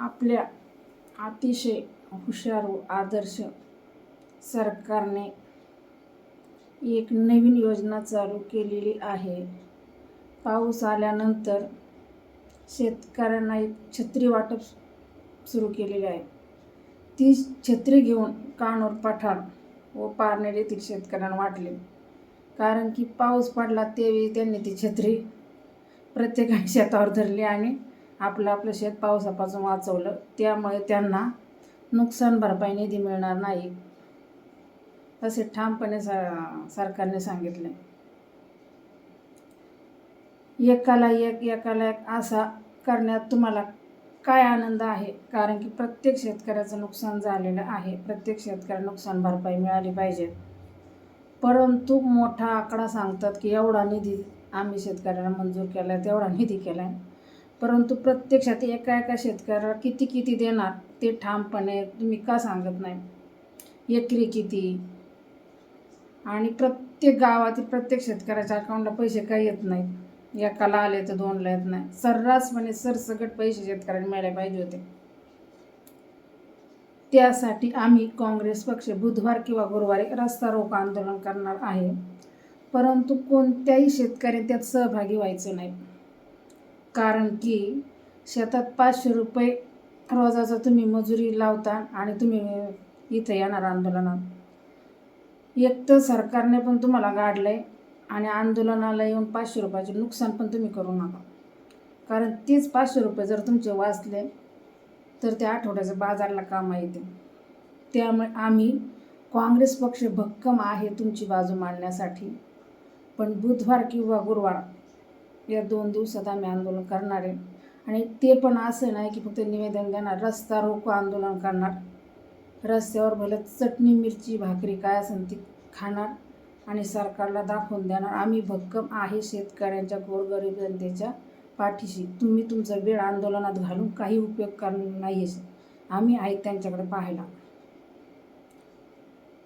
आपल्या अतिशय हुशार व आदर्श सरकारने एक नवीन योजना चालू केलेली आहे. पाऊस आल्यानंतर शेतकऱ्यांना एक छत्री वाटप सुरू केलेले आहे. ती छत्री घेऊन कानोर पठार व पारनेर येथील शेतकऱ्यांना वाटले. कारण की पाऊस पडला त्यावेळी त्यांनी ती छत्री प्रत्येकाने शेतावर धरली आणि आपलं शेत पावसापासून वाचवलं. त्यामुळे त्यांना नुकसान भरपाई निधी मिळणार नाही असे ठामपणे सरकारने सांगितले. एकाला एक असा करण्यात तुम्हाला काय आनंद आहे? कारण की प्रत्येक शेतकऱ्याचं नुकसान झालेलं आहे. प्रत्येक शेतकऱ्याला नुकसान भरपाई मिळाली पाहिजे. परंतु मोठा आकडा सांगतात की एवढा निधी आम्ही शेतकऱ्यांना मंजूर केला आहे, तेवढा निधी केला आहे. परंतु प्रत्यक्षात एका शेतकऱ्याला किती देणार ते ठामपणे तुम्ही का सांगत नाही? एकरी किती? आणि प्रत्येक गावातील प्रत्येक शेतकऱ्याच्या अकाउंटला पैसे काही येत नाहीत. एकाला आले तर दोनला येत नाही. सर्रासपणे सरसकट पैसे शेतकऱ्यांना मिळाले पाहिजे होते. त्यासाठी आम्ही काँग्रेस पक्ष बुधवार किंवा गुरुवारी रस्ता रोको आंदोलन करणार आहे. परंतु कोणत्याही शेतकऱ्याने त्यात सहभागी व्हायचं नाही. कारण की शेतात 500 रुपये रोजाचा तुम्ही मजुरी लावता आणि तुम्ही इथं येणार आंदोलनात. एक तर सरकारने पण तुम्हाला गाडलंय आणि आंदोलनाला येऊन 500 रुपयाचे नुकसान पण तुम्ही करू नका. कारण तेच 500 रुपये जर तुमचे वाचले तर त्या आठवड्याच्या बाजारला कामा येते. त्यामुळे आम्ही काँग्रेस पक्ष भक्कम आहे तुमची बाजू मांडण्यासाठी. पण बुधवार किंवा गुरुवार या 2 दिवसात आम्ही आंदोलन करणार आहे. आणि ते पण असं नाही की फक्त निवेदन देणार, रस्ता रोको आंदोलन करणार. रस्त्यावर भले चटणी मिरची भाकरी काय असेल ती खाणार आणि सरकारला दाखवून देणार आम्ही भक्कम आहे शेतकऱ्यांच्या गोरगरीब जनतेच्या पाठीशी. तुम्ही तुमचा वेळ आंदोलनात घालून काही उपयोग करणार नाही. आम्ही आहे त्यांच्याकडे पाहायला.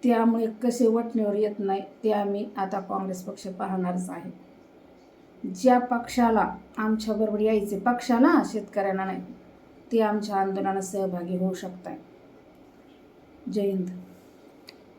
त्यामुळे कसे वटणीवर येत नाही ते आम्ही आता काँग्रेस पक्ष पाहणारच आहे. ज्या पक्षाला आमच्याबरोबर यायचे, पक्षाला शेतकऱ्यांना नाही, ते आमच्या आंदोलनात सहभागी होऊ शकतात. जय हिंद.